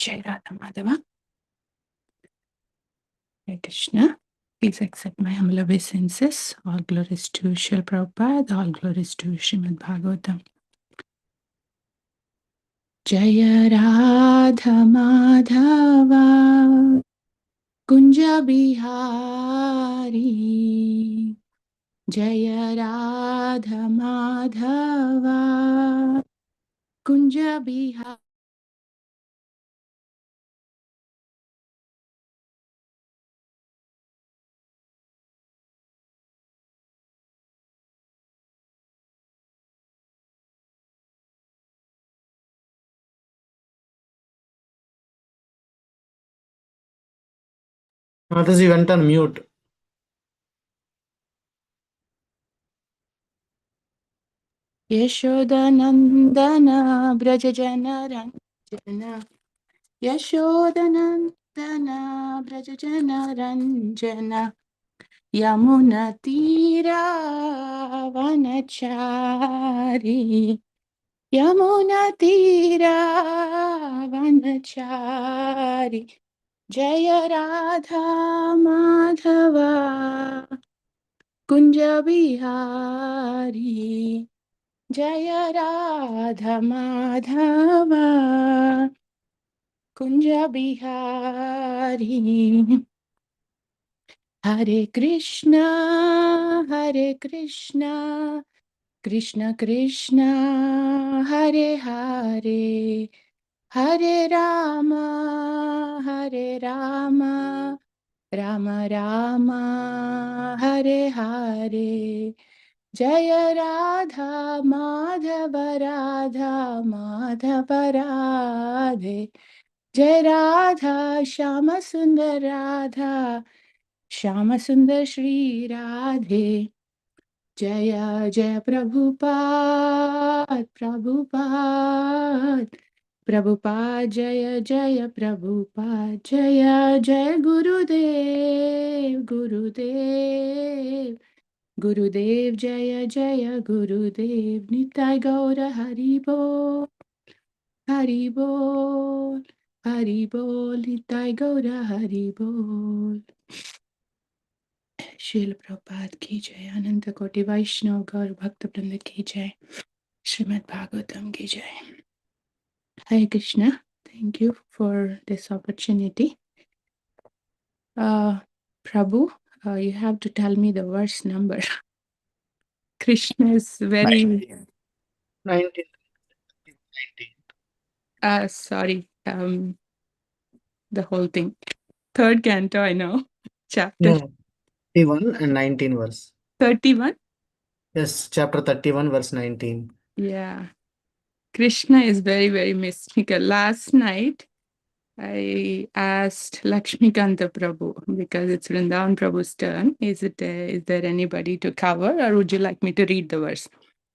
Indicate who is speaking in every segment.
Speaker 1: Jai Radha Madhava. Hare Krishna. Please accept my humble obeisances. All glories to Srila Prabhupada. All glories to Srimad Bhagavatam. Jaya Radha Madhava Kunja Bihari. Jaya Radha Madhava Kunja Bihari.
Speaker 2: Mathaji went on mute.
Speaker 1: Yashodanandana Brajajana Ranjana Yashodanandana Brajajana Ranjana Yamuna Tira Vanachari Yamuna Tira Vanachari Jaya Radha Madhava Kunja Bihari Jaya Radha Madhava Kunja Bihari. Hare Krishna, Hare Krishna, Krishna Krishna, Hare Hare, Hare Rama, Hare Rama, Rama Rama, Hare Hare. Jaya Radha Madhava Radha Madhava Radhe Jai Radha Shama Sundar Radha Shama Sundar Shri Radhe Jaya Jaya Prabhupada Prabhupada Prabhupada Jaya Jaya Prabhupada Jaya Jaya Gurudev Gurudev Gurudev Jaya Jaya Gurudev Nitai Gaura Haribo Haribo Haribo Nitai Gaura Haribo Srila Prabhupada ki jai Ananta Koti Vaishnav Gaur Bhakta Vrinda ki jai Srimad Bhagavatam ki jai. Hare Krishna, thank you for this opportunity. Prabhu, you have to tell me the verse number. Krishna is very
Speaker 2: 19.
Speaker 1: sorry, the whole thing. Third canto, I know. Chapter
Speaker 2: No, 31 and 19 verse.
Speaker 1: 31.
Speaker 2: Yes, chapter 31, verse 19.
Speaker 1: Yeah. Krishna is very, very mystical. Last night, I asked Lakshmikanta Prabhu, because it's Vrindavan Prabhu's turn, is there anybody to cover, or would you like me to read the verse?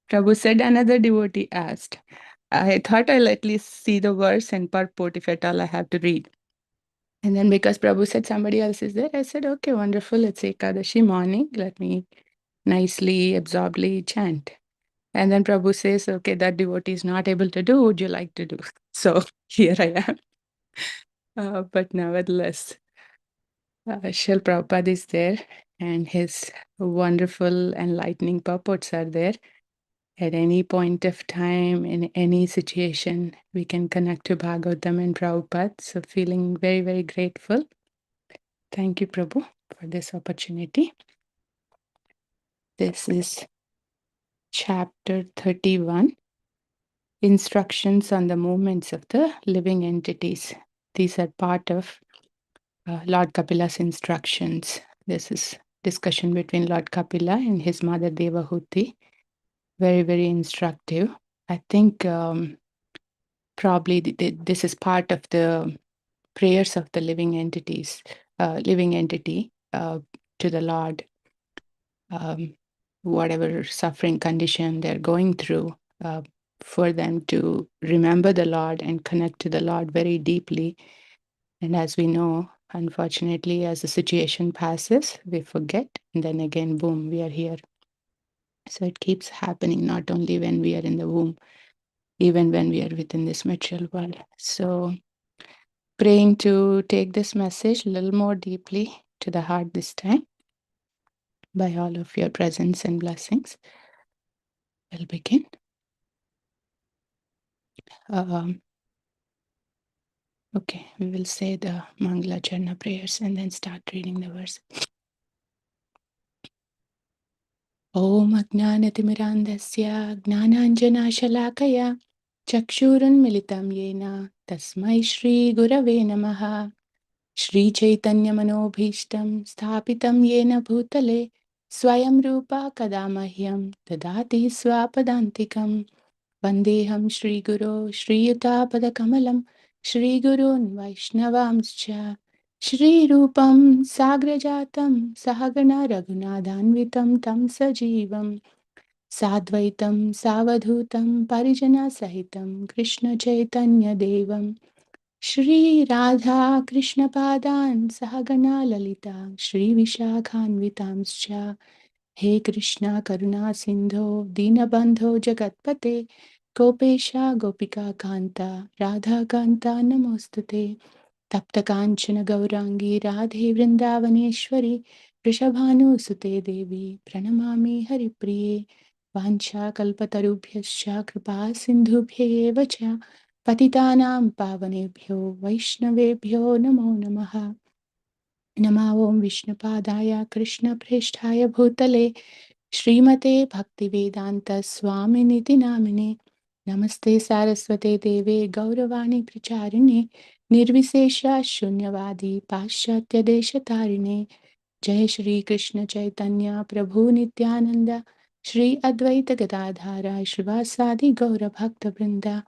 Speaker 1: Prabhu said another devotee asked. I thought I'll at least see the verse and purport if at all I have to read. And then because Prabhu said somebody else is there, I said, okay, wonderful. It's Ekadashi morning. Let me nicely, absorbedly chant. And then Prabhu says, okay, that devotee is not able to do. Would you like to do? So here I am. But nevertheless, Srila Prabhupada is there and his wonderful enlightening purports are there. At any point of time, in any situation, we can connect to Bhagavatam and Prabhupada. So feeling very, very grateful. Thank you, Prabhu, for this opportunity. This is chapter 31, Instructions on the Movements of the Living Entities. These are part of Lord Kapila's instructions. This is discussion between Lord Kapila and his mother Devahuti. Very, very instructive. I think probably this is part of the prayers of the living entity to the Lord. Whatever suffering condition they're going through, for them to remember the Lord and connect to the Lord very deeply. And as we know, unfortunately, as the situation passes, we forget, and then again, boom, we are here. So it keeps happening, not only when we are in the womb, even when we are within this material world. So praying to take this message a little more deeply to the heart this time by all of your presence and blessings. We'll begin. Okay, we will say the Mangala Charna prayers and then start reading the verse. Om Ajnanatimirandasya Gnananjanashalakaya Chakshurunmilitam Yena Tasmai Shri Gurave Namaha Shri Chaitanya Manobhishtam Sthapitam Yena Bhutale Swayam Rupa Kadamahyam Dadati Swapadantikam Vandeham Shri Guru Shri Yuta Kamalam Shri Gurun Vaishnavamscha Shri Rupam Sagrajatam Sahagana Raghunadhanvitam Tam Sajivam Sadvaitam Savadhutam Parijana Sahitam Krishna Chaitanya Devam Shri Radha Krishna Padan Sahagana Lalita Shri Vishakhanvitamscha He Krishna Karuna Sindho Dinabandho Jagatpate Gopesha Gopika Kanta Radha Kanta Namostute Tapta Kanchana Gaurangi Radhe Vrindavaneshwari Vrishabhanu Sute Devi Pranamami Haripriye Vancha Kalpatarubhyascha Kripa Sindhubhye Cha Patitanam Pavanebhyo Vaishnavebhyo Namo Namaha Namo Om Vishnupadaya Krishna Preshthaya Bhutale Srimate Bhaktivedanta Swaminiti Namine Namaste Saraswate Deve Gauravani Pracharine Nirvisesha Shunyavadi Paschatya Deshatarine Jai Shri Krishna Chaitanya Prabhu Nityananda Shri Advaita Gadadhara Shrivasadi Gaura Bhakta Vrinda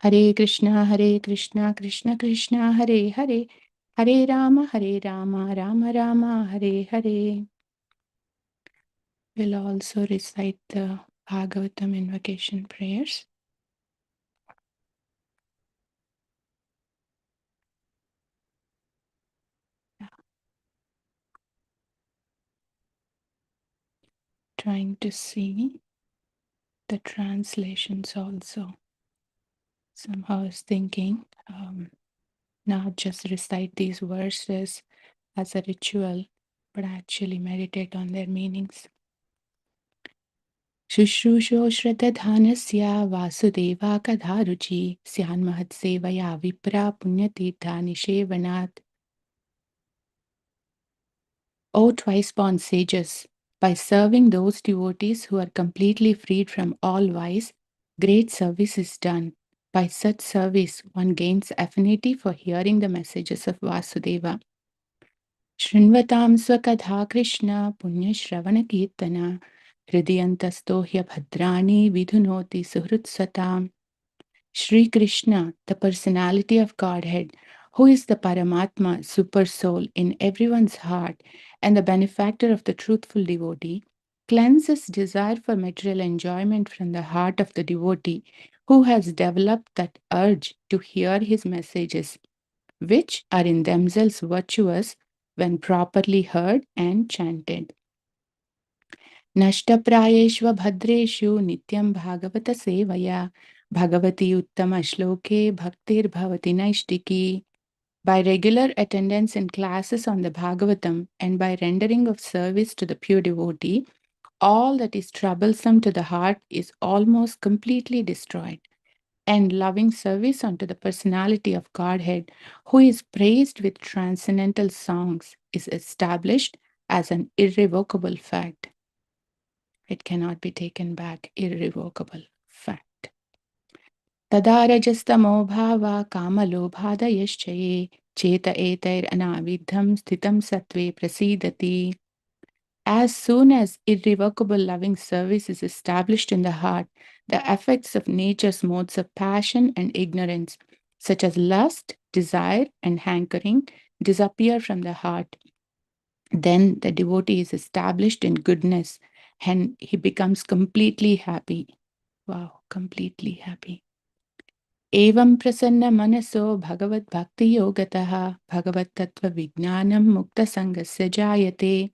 Speaker 1: Hare Krishna Krishna Krishna Hare Hare Hare Rama Rama Rama Hare Hare. We'll also recite the Bhagavatam invocation prayers. Trying to see the translations also. Somehow I was thinking, not just recite these verses as a ritual, but actually meditate on their meanings. शुश्रूषो श्रद्धानस्य वासुदेवाकधारुचि स्यान्महत्सेवया Vipra पुण्यतीर्थानिषेवनात्. O twice born sages, by serving those devotees who are completely freed from all vice, great service is done. By such service, one gains affinity for hearing the messages of Vasudeva. Shrinvatam swakadha Krishna punya shravana kirtana hridayantasto bhadrani vidhunoti suhrutsatam. Shri Krishna, the personality of Godhead, who is the Paramatma, super soul in everyone's heart and the benefactor of the truthful devotee, cleanses desire for material enjoyment from the heart of the devotee who has developed that urge to hear his messages, which are in themselves virtuous when properly heard and chanted. नष्टप्रायेष्व भद्रेषु नित्यं भागवत सेवया भगवती उत्तम श्लोके bhaktir naishtiki. By regular attendance in classes on the Bhagavatam and by rendering of service to the pure devotee, all that is troublesome to the heart is almost completely destroyed. And loving service unto the personality of Godhead, who is praised with transcendental songs, is established as an irrevocable fact. It cannot be taken back, irrevocable fact. Tadarajastamo bhava kamalobhadayaschaye cheta etair anavidham sthitam sattve prasidati. As soon as irrevocable loving service is established in the heart, the effects of nature's modes of passion and ignorance, such as lust, desire, and hankering, disappear from the heart. Then the devotee is established in goodness and he becomes completely happy. Wow, completely happy. Evam prasanna manaso bhagavad bhakti yogataha bhagavad tattva vijnanam mukta sangasya jayate.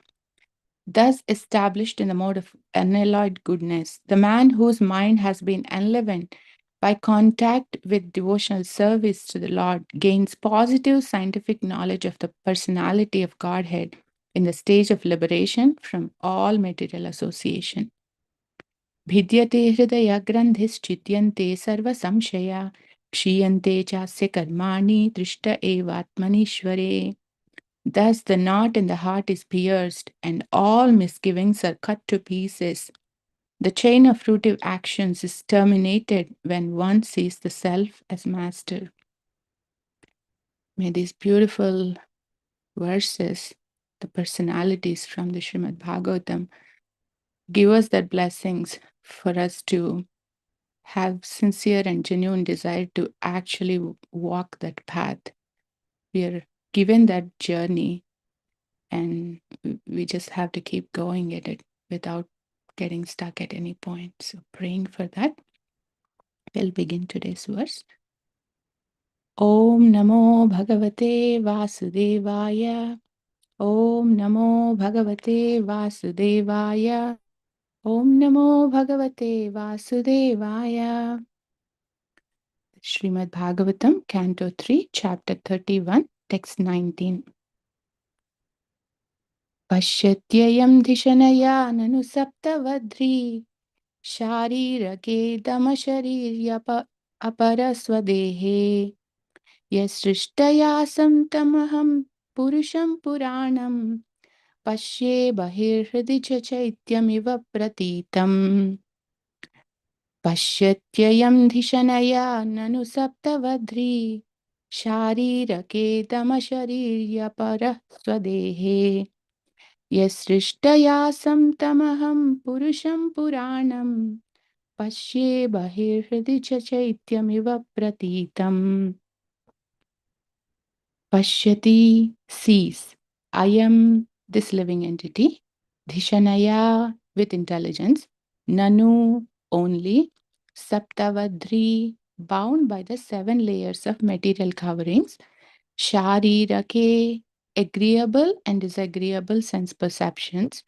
Speaker 1: Thus established in the mode of unalloyed goodness, the man whose mind has been enlivened by contact with devotional service to the Lord, gains positive scientific knowledge of the personality of Godhead in the stage of liberation from all material association. भिद्यते हृदयग्रन्थिश्चित्यन्ते सर्वसंशया क्षीयन्ते चास्य कर्माणि दृष्ट एवात्मनीश्वरे. Thus the knot in the heart is pierced, and all misgivings are cut to pieces. The chain of fruitive actions is terminated when one sees the self as master. May these beautiful verses, the personalities from the Srimad Bhagavatam, give us that blessings for us to have sincere and genuine desire to actually walk that path. We are given that journey, and we just have to keep going at it without getting stuck at any point. So, praying for that, we'll begin today's verse. Om Namo Bhagavate Vasudevaya. Om Namo Bhagavate Vasudevaya. Om Namo Bhagavate Vasudevaya. Srimad Bhagavatam, Canto 3, Chapter 31, Text 19. Pasyatyayam dhishanaya nanu saptavadri sharirake damasharirya aparaswadehe yasrishtaya tamaham purusham puranam pasye bahirhridi chaityamiva pratitam. Pasyatyayam dhishanaya nanu saptavadri sharirake damasharirya paraswadehe yasrishtaya tamaham purusham puranam pasye bahirhridi chaityamiva pratitam. Pashyati sees. I am this living entity. Dhishanaya with intelligence. Nanu only. Saptavadri bound by the 7 layers of material coverings. Sharirake agreeable and disagreeable sense perceptions.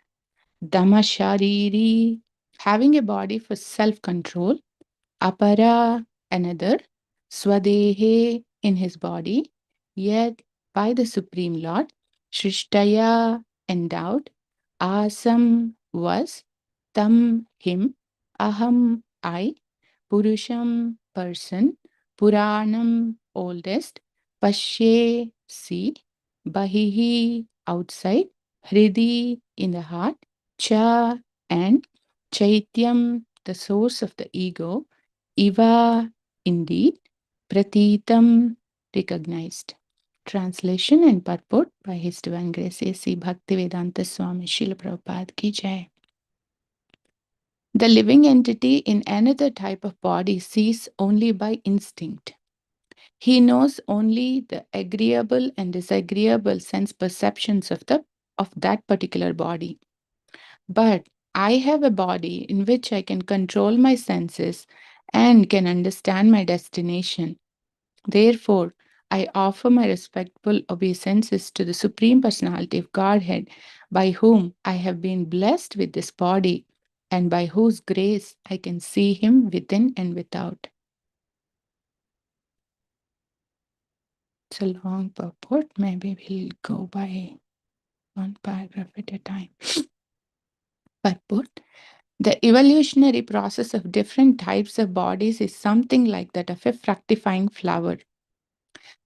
Speaker 1: Damashariri having a body for self-control. Apara another. Swadehe in his body. Yet by the Supreme Lord. Srishtaya endowed. Asam was. Tam him. Aham I. Purusham person. Puranam oldest. Pashye see. Bahihi outside. Hridi in the heart. Cha and Chaityam the source of the ego. Iva indeed. Pratitam recognized. Translation and purport by His Divine Grace A.C. Bhaktivedanta Swami Srila Prabhupada Ki Jai. The living entity in another type of body sees only by instinct. He knows only the agreeable and disagreeable sense perceptions of that particular body. But I have a body in which I can control my senses and can understand my destination. Therefore, I offer my respectful obeisances to the Supreme Personality of Godhead, by whom I have been blessed with this body, and by whose grace I can see Him within and without. It's a long purport. Maybe we'll go by one paragraph at a time. Purport. The evolutionary process of different types of bodies is something like that of a fructifying flower.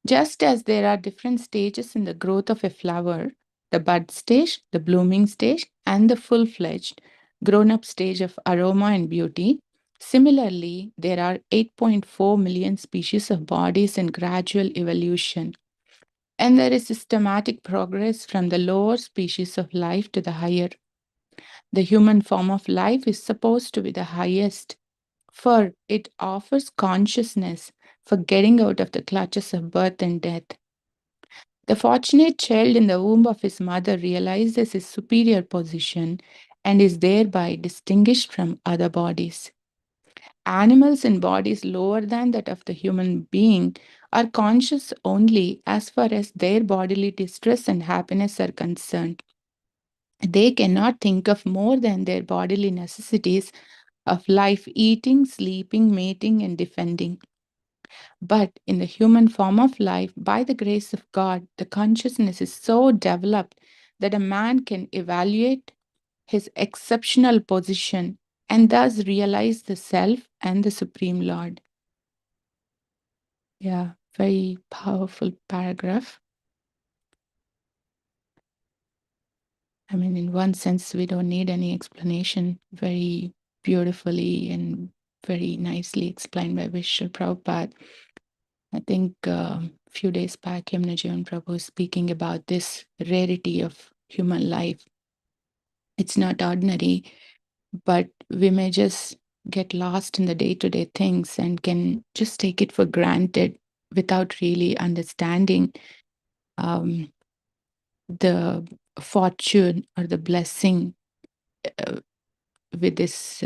Speaker 1: Just as there are different stages in the growth of a flower, the bud stage, the blooming stage, and the full-fledged, grown-up stage of aroma and beauty, similarly, there are 8.4 million species of bodies in gradual evolution. And there is systematic progress from the lower species of life to the higher. The human form of life is supposed to be the highest, for it offers consciousness for getting out of the clutches of birth and death. The fortunate child in the womb of his mother realizes his superior position and is thereby distinguished from other bodies. Animals in bodies lower than that of the human being are conscious only as far as their bodily distress and happiness are concerned. They cannot think of more than their bodily necessities of life eating, sleeping, mating, and defending. But in the human form of life, by the grace of God, the consciousness is so developed that a man can evaluate his exceptional position and thus realize the self and the Supreme Lord. Yeah, very powerful paragraph. I mean, in one sense, we don't need any explanation. Very beautifully and very nicely explained by Vishnu Prabhupada. I think a few days back, Yamuna Prabhu was speaking about this rarity of human life. It's not ordinary, but we may just get lost in the day to day things and can just take it for granted without really understanding um, the fortune or the blessing uh, with this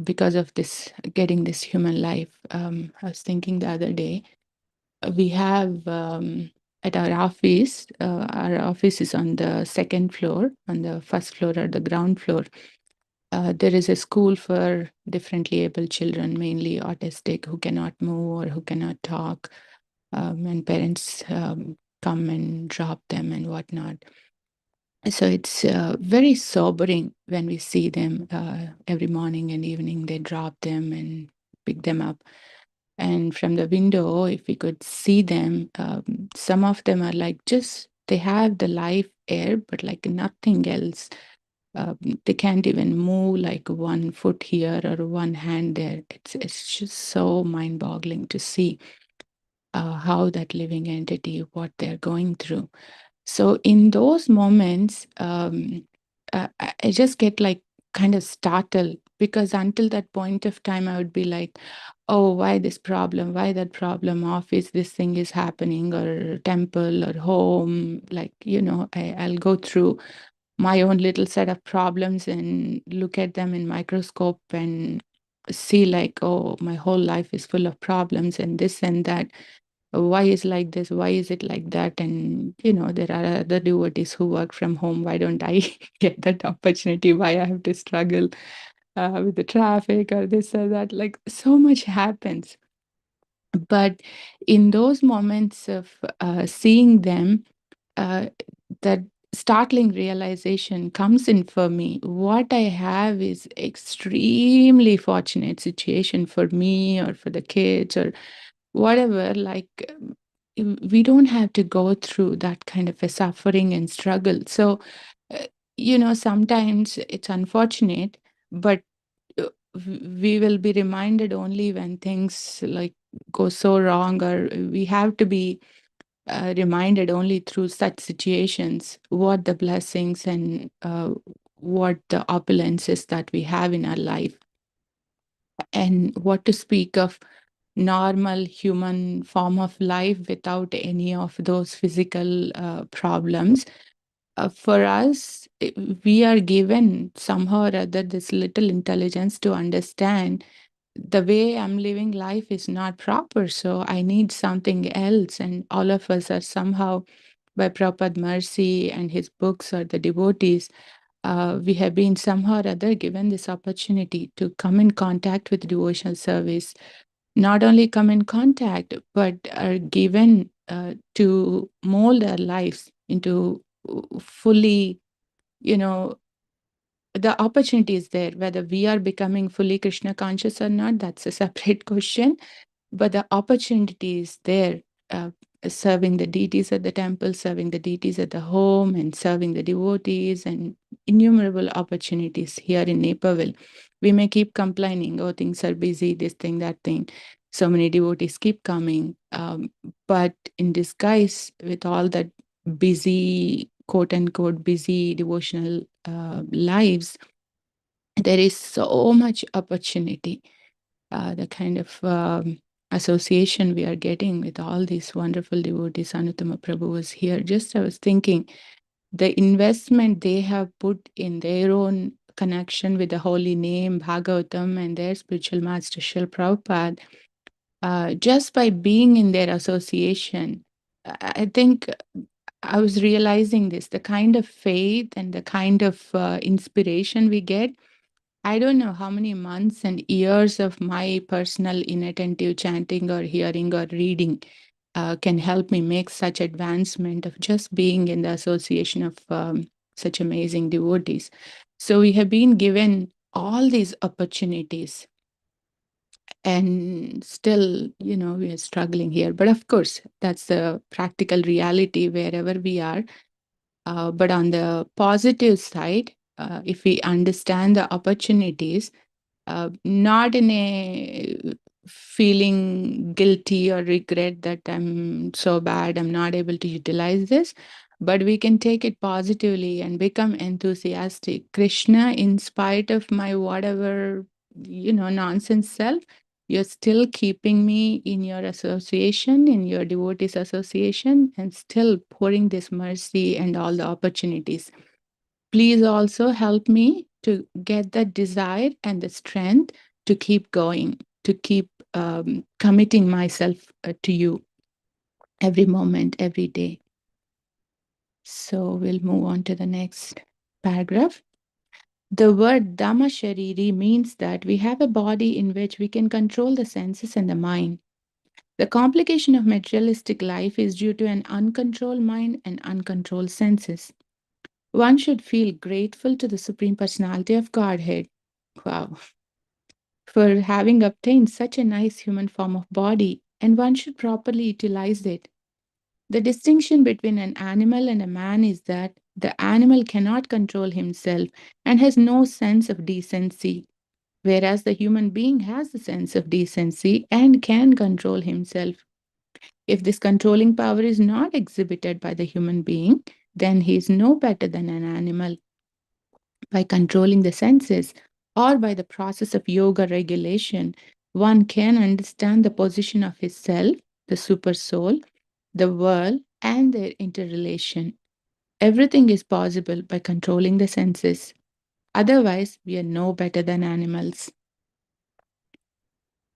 Speaker 1: because of this getting this human life. I was thinking the other day, we have at our office is on the second floor. On the first floor or the ground floor, there is a school for differently able children, mainly autistic, who cannot move or who cannot talk, and parents come and drop them and whatnot. So it's very sobering when we see them every morning and evening. They drop them and pick them up. And from the window, if we could see them, some of them are like just, they have the life air, but like nothing else. Um, they can't even move like one foot here or one hand there. It's just so mind boggling to see how that living entity, what they're going through. So in those moments, I just get like kind of startled, because until that point of time, I would be like, oh, why this problem? Why that problem? Office, this thing is happening, or temple or home. Like, I'll go through my own little set of problems and look at them in microscope and see like, oh, my whole life is full of problems and this and that. Why is like this, why is it like that? And there are other devotees who work from home. Why don't I get that opportunity? Why I have to struggle with the traffic or this or that? Like, so much happens. But in those moments of seeing them, uh, that startling realization comes in for me. What I have is extremely fortunate situation for me or for the kids or whatever. Like, we don't have to go through that kind of a suffering and struggle. So uh, sometimes it's unfortunate, but uh, we will be reminded only when things like go so wrong, or we have to be reminded only through such situations what the blessings and what the opulences that we have in our life, and what to speak of normal human form of life without any of those physical problems. For us, we are given somehow or other this little intelligence to understand the way I'm living life is not proper. So I need something else. And all of us are somehow, by Prabhupada mercy and his books or the devotees, we have been somehow or other given this opportunity to come in contact with devotional service. Not only come in contact, but are given to mold our lives into fully, you know, the opportunity is there. Whether we are becoming fully Krishna conscious or not, that's a separate question. But the opportunity is there, uh, serving the deities at the temple, serving the deities at the home, and serving the devotees, and innumerable opportunities here in Naperville. We may keep complaining, oh, things are busy, this thing, that thing. So many devotees keep coming. But in disguise, with all that busy, quote unquote, busy devotional lives, there is so much opportunity. The kind of association we are getting with all these wonderful devotees. Anuttama Prabhu was here. Just I was thinking, the investment they have put in their own connection with the holy name, Bhagavatam, and their spiritual master, Srila Prabhupada, just by being in their association, I think I was realizing this, the kind of faith and the kind of inspiration we get. I don't know how many months and years of my personal inattentive chanting or hearing or reading can help me make such advancement of just being in the association of such amazing devotees. So we have been given all these opportunities, and still, we are struggling here. But of course, that's the practical reality wherever we are. But on the positive side, if we understand the opportunities, not in a feeling guilty or regret that I'm so bad, I'm not able to utilize this, but we can take it positively and become enthusiastic. Krishna, in spite of my whatever, nonsense self, you're still keeping me in your association, in your devotees association, and still pouring this mercy and all the opportunities. Please also help me to get the desire and the strength to keep going, to keep committing myself to you every moment, every day. So we'll move on to the next paragraph. The word Dhamma Shariri means that we have a body in which we can control the senses and the mind. The complication of materialistic life is due to an uncontrolled mind and uncontrolled senses. One should feel grateful to the Supreme Personality of Godhead. Wow. For having obtained such a nice human form of body, and one should properly utilize it. The distinction between an animal and a man is that the animal cannot control himself and has no sense of decency, whereas the human being has the sense of decency and can control himself. If this controlling power is not exhibited by the human being, then he is no better than an animal. By controlling the senses or by the process of yoga regulation, one can understand the position of his self, the super soul, the world, and their interrelation. Everything is possible by controlling the senses. Otherwise, we are no better than animals.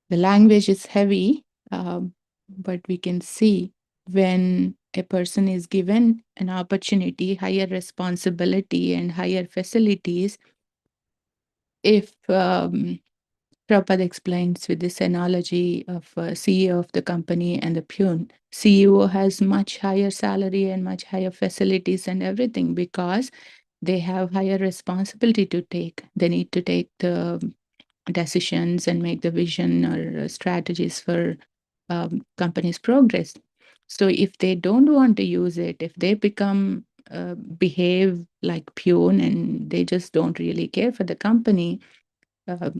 Speaker 1: The language is heavy, but we can see when a person is given an opportunity, higher responsibility, and higher facilities, if Prabhupada explains with this analogy of CEO of the company and the peon. CEO has much higher salary and much higher facilities and everything because they have higher responsibility to take. They need to take the decisions and make the vision or strategies for company's progress. So if they don't want to use it, if they behave like peon and they just don't really care for the company, uh,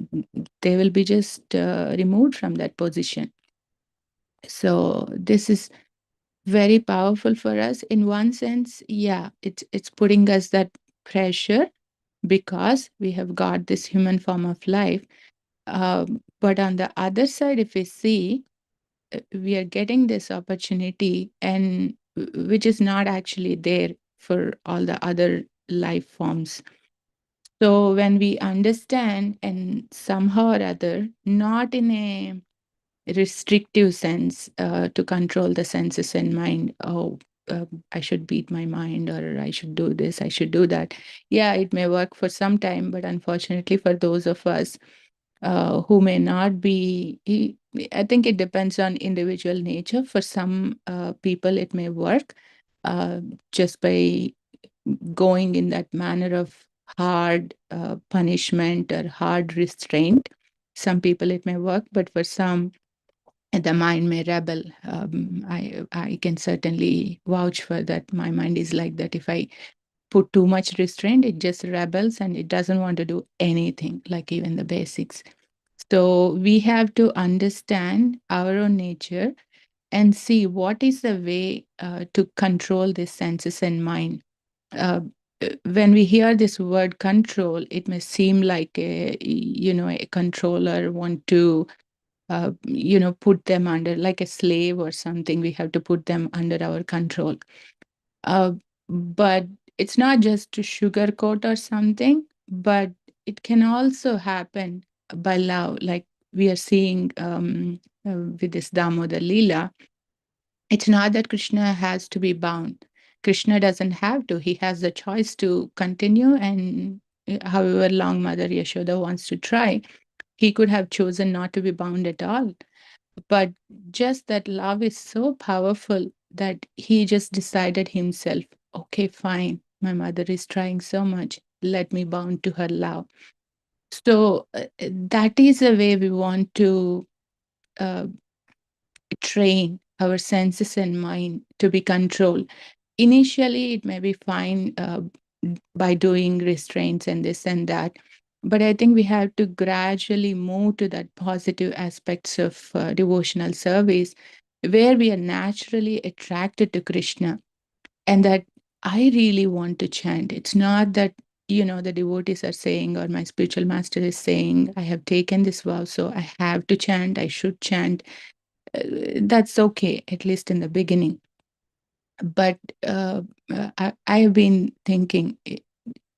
Speaker 1: they will be just removed from that position. So this is very powerful for us. In one sense, yeah, it's putting us that pressure because we have got this human form of life. But on the other side, if we see, we are getting this opportunity, and which is not actually there for all the other life forms. So when we understand and somehow or other, not in a restrictive sense, to control the senses and mind, oh, I should beat my mind, or I should do this, I should do that. Yeah, it may work for some time, but unfortunately for those of us who may not be, I think it depends on individual nature. For some people, it may work uh, just by going in that manner of hard punishment or hard restraint. Some people it may work, but for some, the mind may rebel. I can certainly vouch for that. My mind is like that. If I put too much restraint, it just rebels and it doesn't want to do anything, like even the basics. So we have to understand our own nature and see what is the way to control these senses and mind. uh, when we hear this word control, it may seem like a controller want to put them under like a slave or something. We have to put them under our control. But it's not just to sugarcoat or something, but it can also happen by love, like we are seeing with this Damodar Leela. It's not that Krishna has to be bound. Krishna doesn't have to. He has the choice to continue and however long Mother Yashoda wants to try. He could have chosen not to be bound at all. But just that love is so powerful that he just decided himself, okay, fine, my mother is trying so much. Let me bound to her love. So that is a way we want to uh, train our senses and mind to be controlled. Initially, it may be fine by doing restraints and this and that. But I think we have to gradually move to that positive aspects of devotional service where we are naturally attracted to Krishna, and that I really want to chant. It's not that, the devotees are saying or my spiritual master is saying, I have taken this vow, so I have to chant, I should chant. That's okay, at least in the beginning. But I have been thinking,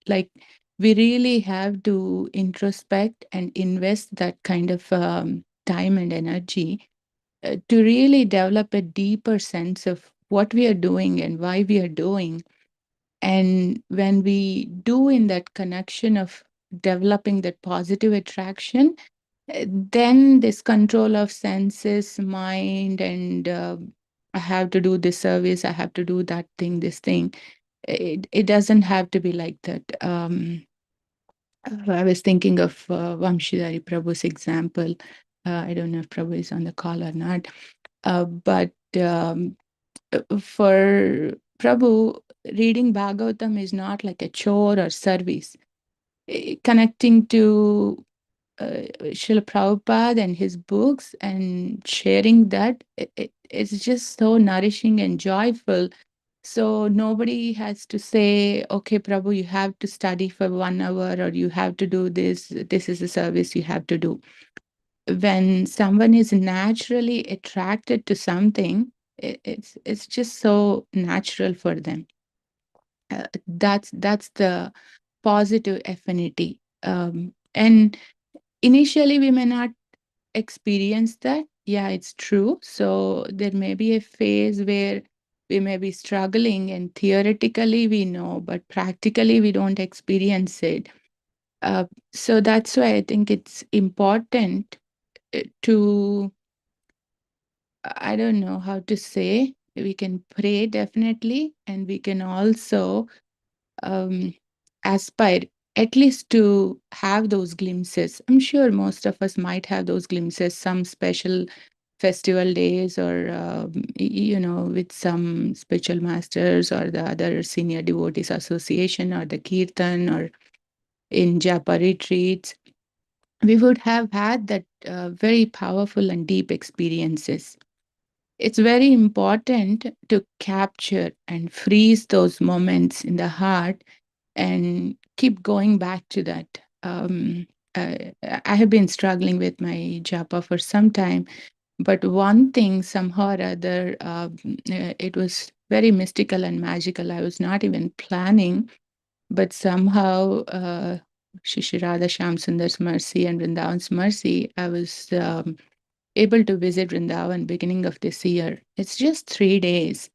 Speaker 1: like, we really have to introspect and invest that kind of time and energy to really develop a deeper sense of what we are doing and why we are doing. And when we do in that connection of developing that positive attraction, then this control of senses, mind, and I have to do this service, I have to do that thing, this thing. It doesn't have to be like that. I was thinking of Vamshidhari Prabhu's example. I don't know if Prabhu is on the call or not. But for Prabhu, reading Bhagavatam is not like a chore or service. Connecting to Srila Prabhupada and his books and sharing that, it's just so nourishing and joyful. So nobody has to say, okay, Prabhu, you have to study for 1 hour or you have to do this. This is a service you have to do. When someone is naturally attracted to something, it's just so natural for them. That's the positive affinity. And initially, we may not experience that. Yeah, it's true. So there may be a phase where we may be struggling, and theoretically we know, but practically we don't experience it. Uh, so that's why I think it's important to, I don't know how to say, we can pray definitely, and we can also um, aspire at least to have those glimpses. I'm sure most of us might have those glimpses, some special festival days or, with some spiritual masters or the other senior devotees association or the kirtan or in Japa retreats. We would have had that very powerful and deep experiences. It's very important to capture and freeze those moments in the heart and keep going back to that. I have been struggling with my japa for some time, but one thing, somehow or other, it was very mystical and magical. I was not even planning, but somehow, Shishirada Sham Sundar's mercy and Vrindavan's mercy, I was able to visit Vrindavan beginning of this year. It's just 3 days.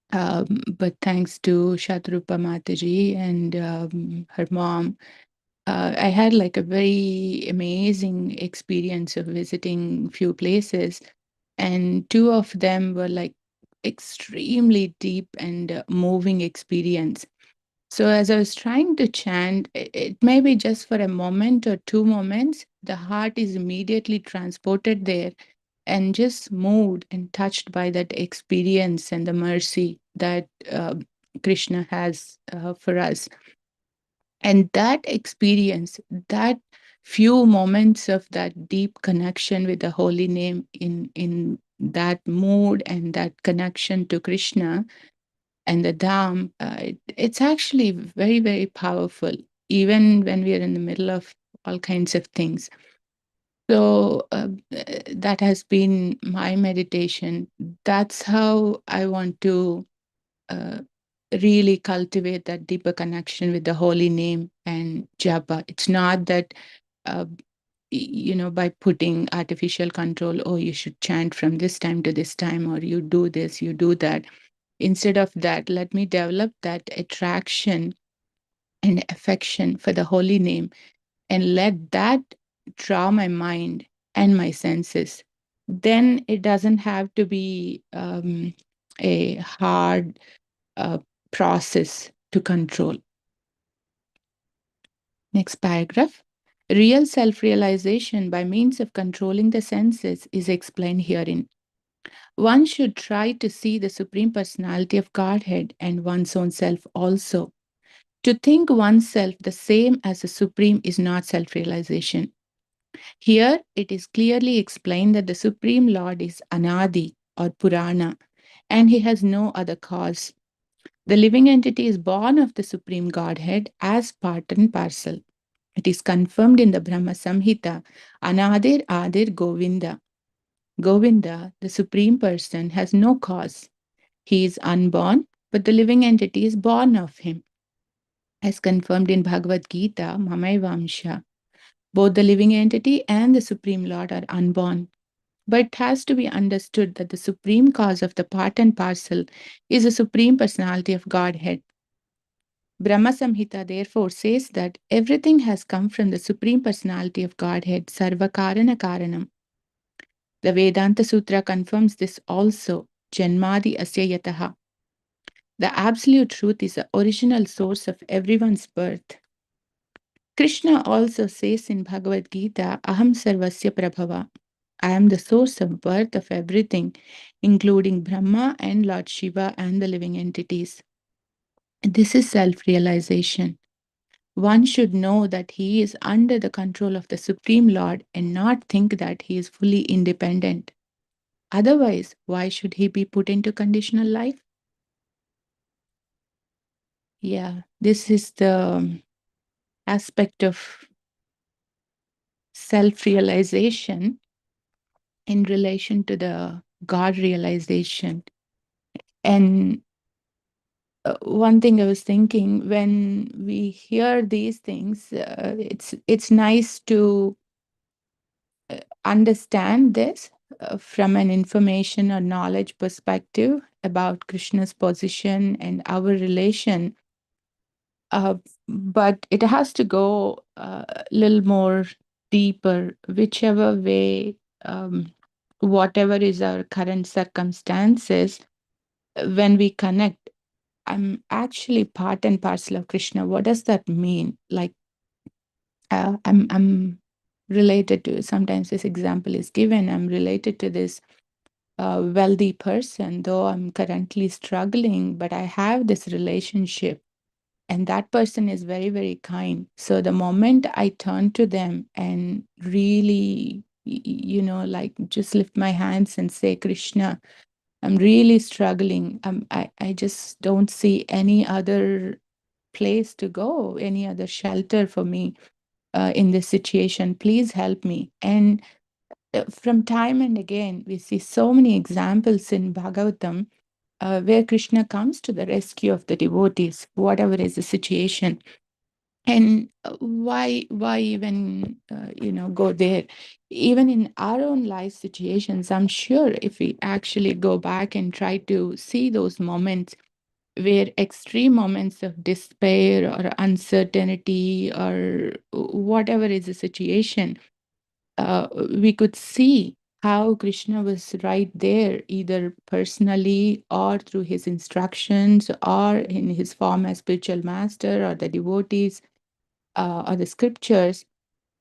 Speaker 1: But thanks to Shatrupa Mataji and her mom, I had like a very amazing experience of visiting few places, and two of them were like extremely deep and moving experience. So as I was trying to chant, it may be just for a moment or 2 moments, the heart is immediately transported there and just moved and touched by that experience and the mercy that Krishna has for us. And that experience, that few moments of that deep connection with the holy name in that mood and that connection to Krishna and the Dham, it's actually very, very powerful, even when we are in the middle of all kinds of things. So that has been my meditation. That's how I want to uh, really cultivate that deeper connection with the holy name and japa. It's not that, uh, by putting artificial control, oh, you should chant from this time to this time, or you do this, you do that. Instead of that, let me develop that attraction and affection for the holy name, and let that draw my mind and my senses, then it doesn't have to be a hard uh, process to control. Next paragraph. Real self realization by means of controlling the senses is explained herein. One should try to see the Supreme Personality of Godhead and one's own self also. To think oneself the same as the Supreme is not self realization. Here it is clearly explained that the Supreme Lord is Anadi or Purana, and he has no other cause. The living entity is born of the Supreme Godhead as part and parcel. It is confirmed in the Brahma Samhita, Anadir Adir Govinda. Govinda, the Supreme Person, has no cause. He is unborn, but the living entity is born of him. As confirmed in Bhagavad Gita, Mamaivamsha, both the living entity and the Supreme Lord are unborn. But it has to be understood that the supreme cause of the part and parcel is the Supreme Personality of Godhead. Brahma Samhita therefore says that everything has come from the Supreme Personality of Godhead, Sarva Karana Karanam. The Vedanta Sutra confirms this also, Janmadi Asya Yataha. The absolute truth is the original source of everyone's birth. Krishna also says in Bhagavad Gita, Aham Sarvasya Prabhava. I am the source of birth of everything, including Brahma and Lord Shiva and the living entities. This is self realization. One should know that he is under the control of the Supreme Lord and not think that he is fully independent. Otherwise, why should he be put into conditional life? Yeah, this is the aspect of self realization in relation to the God realization. And one thing I was thinking, when we hear these things, it's nice to understand this from an information or knowledge perspective about Krishna's position and our relation. But it has to go a little more deeper, whichever way, whatever is our current circumstances, when we connect, I'm actually part and parcel of Krishna. What does that mean? Like, I'm related to, sometimes this example is given, I'm related to this wealthy person, though I'm currently struggling, but I have this relationship. And that person is very, very kind. So the moment I turn to them and really, like just lift my hands and say, Krishna, I'm really struggling. I just don't see any other place to go, any other shelter for me in this situation. Please help me. And from time and again, we see so many examples in Bhagavatam where Krishna comes to the rescue of the devotees, whatever is the situation. And why even go there? Even in our own life situations, I'm sure if we actually go back and try to see those moments where extreme moments of despair or uncertainty or whatever is the situation, we could see how Krishna was right there, either personally or through his instructions or in his form as spiritual master or the devotees or the scriptures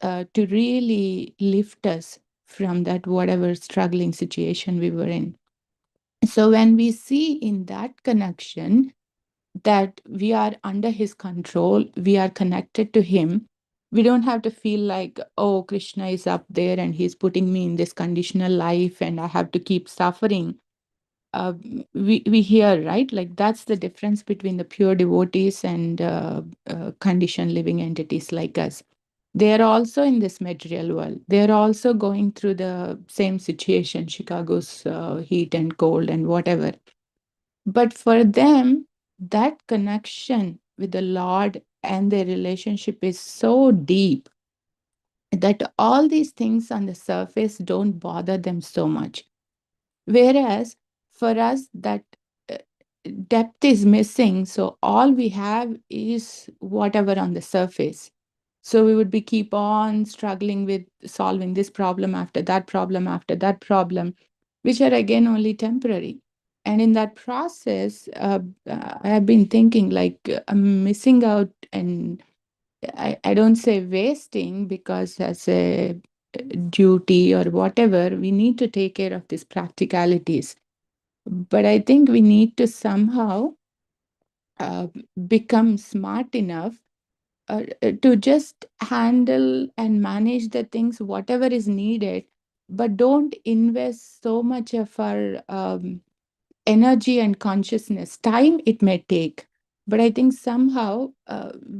Speaker 1: to really lift us from that whatever struggling situation we were in. So when we see in that connection that we are under his control, we are connected to him, we don't have to feel like, oh, Krishna is up there and he's putting me in this conditional life and I have to keep suffering. uh, we hear, right? Like that's the difference between the pure devotees and conditioned living entities like us. They are also in this material world. They are also going through the same situation, Chicago's heat and cold and whatever. But for them, that connection with the Lord and their relationship is so deep that all these things on the surface don't bother them so much. Whereas for us, that depth is missing. So all we have is whatever on the surface. So we would be keep on struggling with solving this problem after that problem after that problem, which are again only temporary. And in that process, I have been thinking like I'm missing out, and I don't say wasting because as a duty or whatever, we need to take care of these practicalities. But I think we need to somehow uh, become smart enough to just handle and manage the things, whatever is needed, but don't invest so much of our energy and consciousness. Time it may take, but I think somehow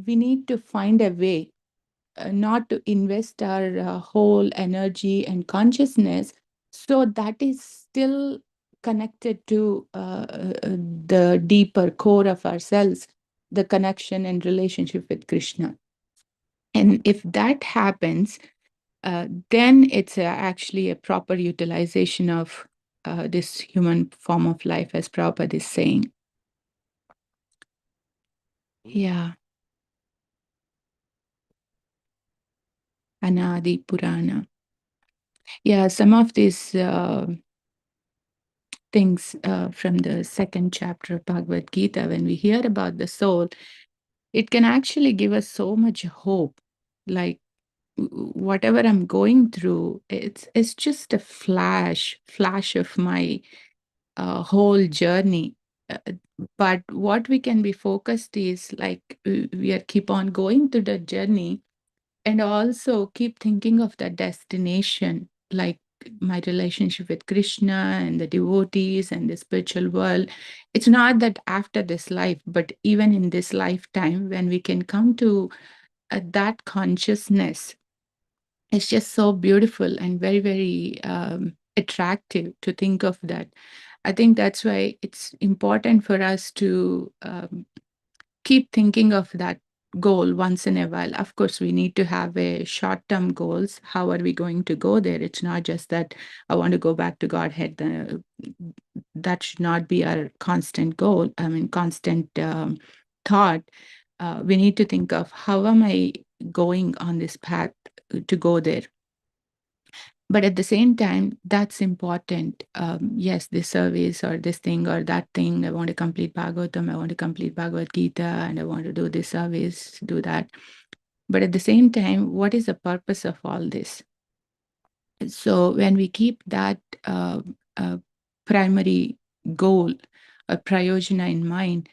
Speaker 1: we need to find a way not to invest our whole energy and consciousness, so that is still connected to the deeper core of ourselves, the connection and relationship with Krishna. And if that happens, then it's actually a proper utilization of this human form of life, as Prabhupada is saying. Yeah, Anadi Purana. Yeah, some of these things from the second chapter of Bhagavad Gita, when we hear about the soul, it can actually give us so much hope. Like whatever I'm going through, it's just a flash of my whole journey. Uh, but what we can be focused is like we are keep on going to the journey, and also keep thinking of the destination, like my relationship with Krishna and the devotees and the spiritual world. It's not that after this life, but even in this lifetime, when we can come to that consciousness, it's just so beautiful and very, very attractive to think of that. I think that's why it's important for us to keep thinking of that goal once in a while. Of course, we need to have a short-term goals. How are we going to go there? It's not just that I want to go back to Godhead. That should not be our constant goal. I mean, constant thought. We need to think of how am I going on this path to go there. But at the same time, that's important. Yes, this service or this thing or that thing, I want to complete Bhagavatam, I want to complete Bhagavad Gita, and I want to do this service, do that. But at the same time, what is the purpose of all this? So when we keep that uh, primary goal, a prayojana in mind,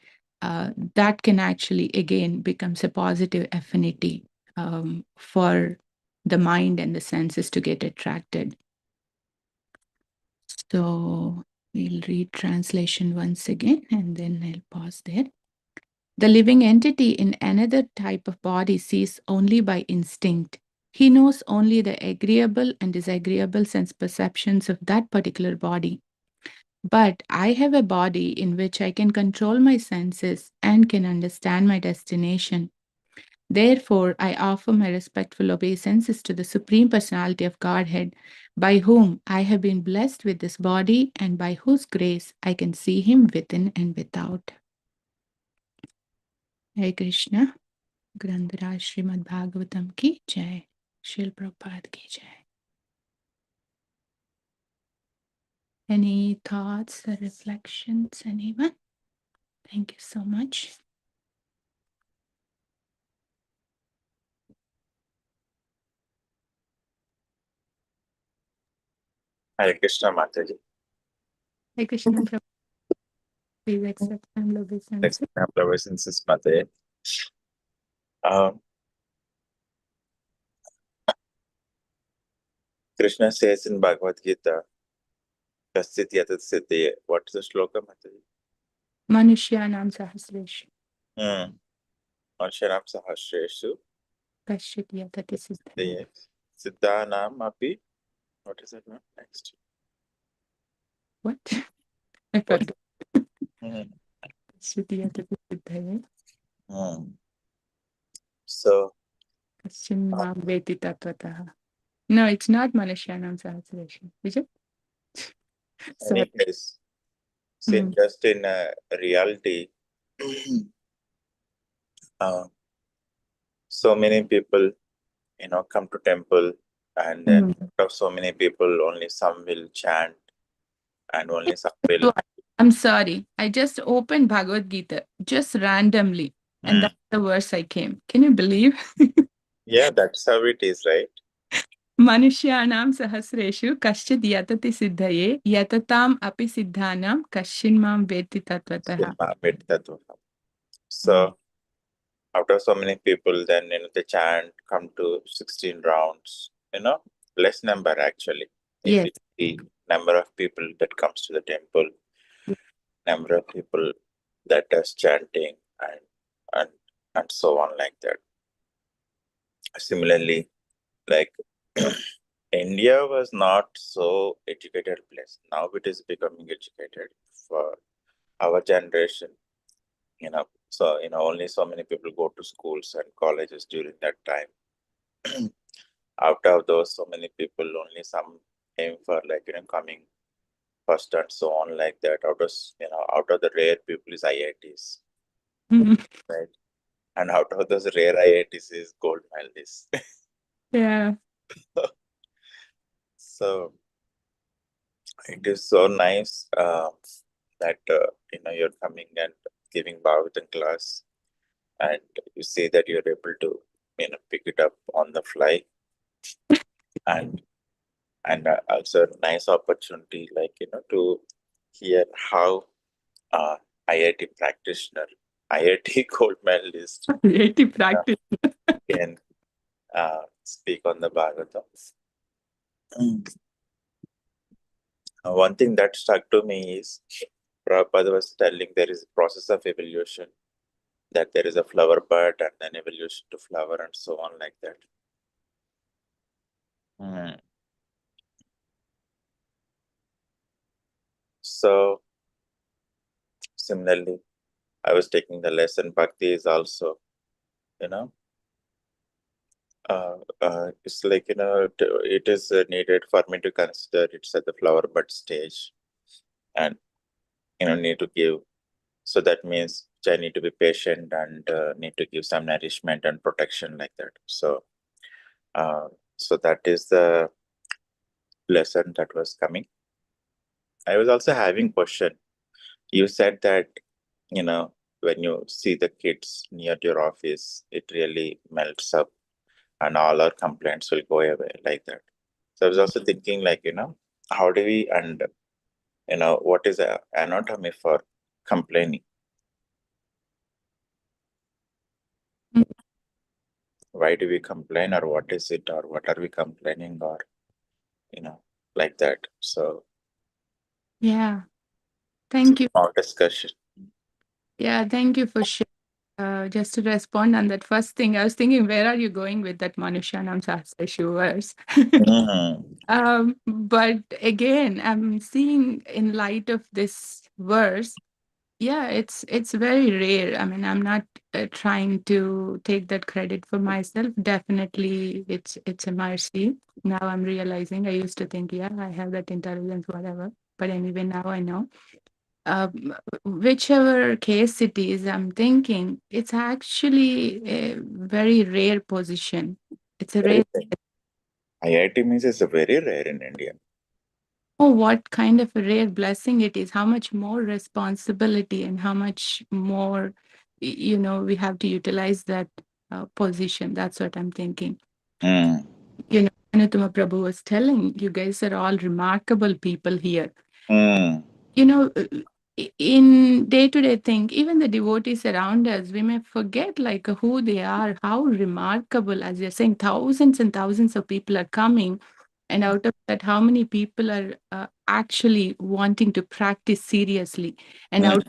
Speaker 1: that can actually again becomes a positive affinity for the mind and the senses to get attracted. So we'll read translation once again and then I'll pause there. The living entity in another type of body sees only by instinct. He knows only the agreeable and disagreeable sense perceptions of that particular body. But I have a body in which I can control my senses and can understand my destination. Therefore, I offer my respectful obeisances to the Supreme Personality of Godhead, by whom I have been blessed with this body and by whose grace I can see him within and without. Hare Krishna, Grandhara Srimad Bhagavatam ki jai, Shil Prabhupada ki jai. Any thoughts or reflections, anyone? Thank you so much.
Speaker 3: Hare Krishna, Mataji.
Speaker 1: Hare Krishna, Prabhupada. Please accept and obeisance.
Speaker 3: Next time, since Mataji. Krishna says in Bhagavad Gita, Kasit Yatat Siddhi. What is the shloka, Mataji?
Speaker 1: Manushyanam Sahasreshu.
Speaker 3: Manushyanam Sahasreshu.
Speaker 1: Kashit Yatati Siddhaya.
Speaker 3: Siddhanam Api. What is that one? Next.
Speaker 1: What? I forgot.
Speaker 3: Mm.
Speaker 1: Kashit Yatati Siddhaya.
Speaker 3: So,
Speaker 1: Kashin Mam Veti Tatvataha. No, it's not Manushyanam Sahasreshu. Is it? Sorry.
Speaker 3: any case, See,
Speaker 1: Mm.
Speaker 3: just in reality, so many people, come to temple, and then
Speaker 1: Mm.
Speaker 3: out of so many people, only some will chant, and only some will.
Speaker 1: So I'm sorry. I just opened Bhagavad Gita just randomly, and that's the verse I came. Can you believe?
Speaker 3: Yeah, that's how it is, right?
Speaker 1: मनुष्याणां सहस्रेषु कश्चिद् यतति सिद्धये यतताम् अपि सिद्धानां कश्चिन्मां वेत्ति तत्त्वतः.
Speaker 3: So out of so many people, then the chant come to 16 rounds. Less number actually. If
Speaker 1: Yes.
Speaker 3: it's the number of people that comes to the temple, number of people that does chanting and and so on like that. Similarly, like India was not so educated place. Now it is becoming educated for our generation. So only so many people go to schools and colleges during that time. Out of those, so many people, only some aim for coming first and so on like that. Out of the rare people is IITs,
Speaker 1: Mhm.
Speaker 3: right? And out of those rare IITs is gold medalists.
Speaker 1: Yeah.
Speaker 3: So it is so nice that you're coming and giving Bhagavatam class, and you see that you're able to pick it up on the fly, and also a nice opportunity to hear how IIT practitioner, IIT gold medalist
Speaker 1: Creative practice.
Speaker 3: can speak on the Bhagavatam. One thing that stuck to me is Prabhupada was telling there is a process of evolution, that there is a flower bud and then evolution to flower and so on like that. So similarly, I was taking the lesson. Bhakti is also, it's like it is needed for me to consider it's at the flower bud stage, and need to give. So that means I need to be patient and need to give some nourishment and protection like that. So that is the lesson that was coming. I was also having question. You said that when you see the kids near your office, it really melts up and all our complaints will go away like that. So I was also thinking how do we, and what is the anatomy for complaining?
Speaker 1: Mm.
Speaker 3: Why do we complain, or what is it, or what are we complaining, or like that? So
Speaker 1: Yeah. Thank you.
Speaker 3: small discussion.
Speaker 1: Yeah, thank you for sharing. Just to respond on that first thing, I was thinking, where are you going with that Manushanam Sahasra verse? But again, I'm seeing in light of this verse, yeah, it's very rare. I mean, I'm not trying to take that credit for myself. Definitely, it's a mercy. Now I'm realizing. I used to think, yeah, I have that intelligence, whatever. But anyway, now I know. Whichever case it is, I'm thinking it's actually a very rare position. It's a
Speaker 3: Very
Speaker 1: rare.
Speaker 3: rare. IIT means it's a very rare in India.
Speaker 1: Oh, what kind of a rare blessing it is. How much more responsibility and how much more, we have to utilize that position. That's what I'm thinking.
Speaker 3: Mm.
Speaker 1: Anutama Prabhu was telling, you guys are all remarkable people here.
Speaker 3: Mm.
Speaker 1: You know, in day-to-day thing, even the devotees around us, we may forget like who they are, how remarkable, as you're saying, thousands and thousands of people are coming. And out of that, how many people are actually wanting to practice seriously? And
Speaker 3: Mm.
Speaker 1: how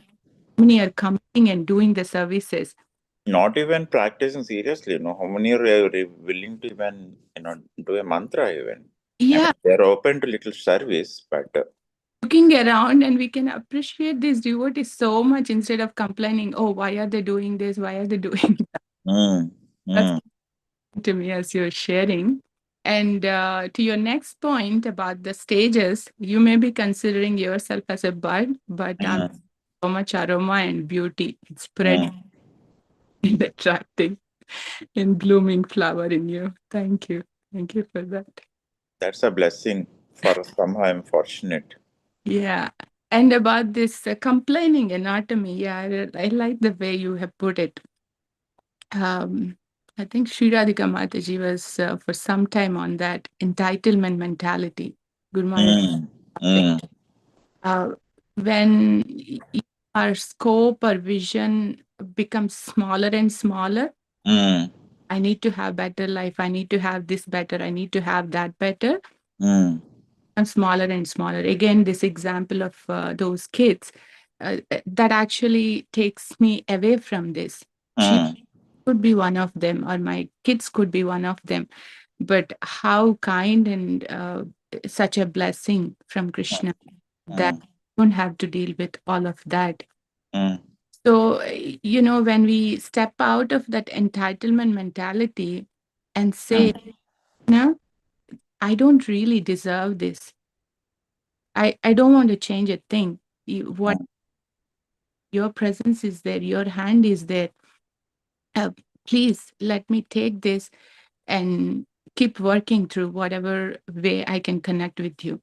Speaker 1: many are coming and doing the services?
Speaker 3: Not even practicing seriously, how many are willing to even, do a mantra even? I mean,
Speaker 1: Yeah,
Speaker 3: they're open to little service, but
Speaker 1: looking around and we can appreciate these devotees so much instead of complaining, oh, why are they doing this? Why are they doing that?
Speaker 3: mm.
Speaker 1: That's
Speaker 3: Mm.
Speaker 1: to me as you're sharing. And to your next point about the stages, you may be considering yourself as a bud, but so much aroma and beauty. It's spreading and attracting and blooming flower in you. Thank you. Thank you for that.
Speaker 3: That's a blessing. For somehow I'm fortunate.
Speaker 1: Yeah. And about this complaining anatomy, yeah, I like the way you have put it. I think Sri Radhika Mataji was for some time on that entitlement mentality. Good morning. Uh, when our scope or vision becomes smaller and smaller, I need to have better life. I need to have this better. I need to have that better. And smaller and smaller. Again, this example of those kids that actually takes me away from this. She could be one of them, or my kids could be one of them. But how kind and such a blessing from Krishna that don't have to deal with all of that. So, when we step out of that entitlement mentality and say, no, I don't really deserve this. I don't want to change a thing. What your presence is there, your hand is there. Please let me take this and keep working through whatever way I can connect with you.